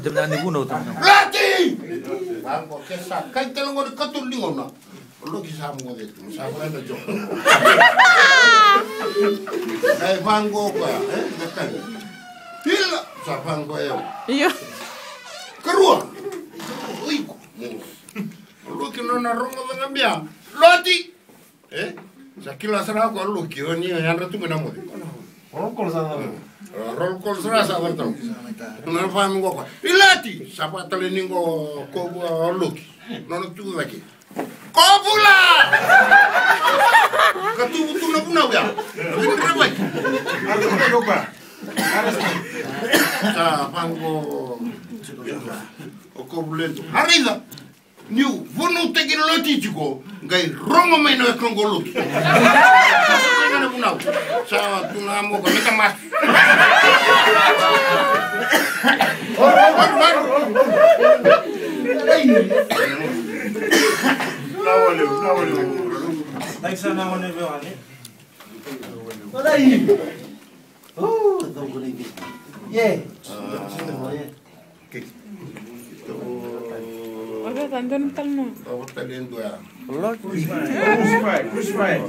Jam-jam ni bunuh tu. Lati! Bangko kesak. Kai telo ngor katulingo na. Lo kisah mo dito. Sabi na joke. Ay bangko ko Nakal. Hila sa bangko yo. Iyo. Karua. Uy. Lo kino na rongo na ngambia. Lati. Sa kila sara ko lo ki oni yan ratu na mo. Roll call sa sa bartong. Na fami ko. Ilati sa patalingo ko lo ki. Non tu lagi. Kopula! Katubutu na kuna ya. Kenapa? Ada apa? Sa pango o kobulento. Arriba. Niu, vonu teknologi jiko, ngai rongo meno e kongolo. Sa kuna. Sa tunamo ko meta mas. Nawale. Taisa na wane bewane. Olay. Oh, tong ko ni. Ye. Oke, tantun talmo. Tahu tadi itu ya. Push right.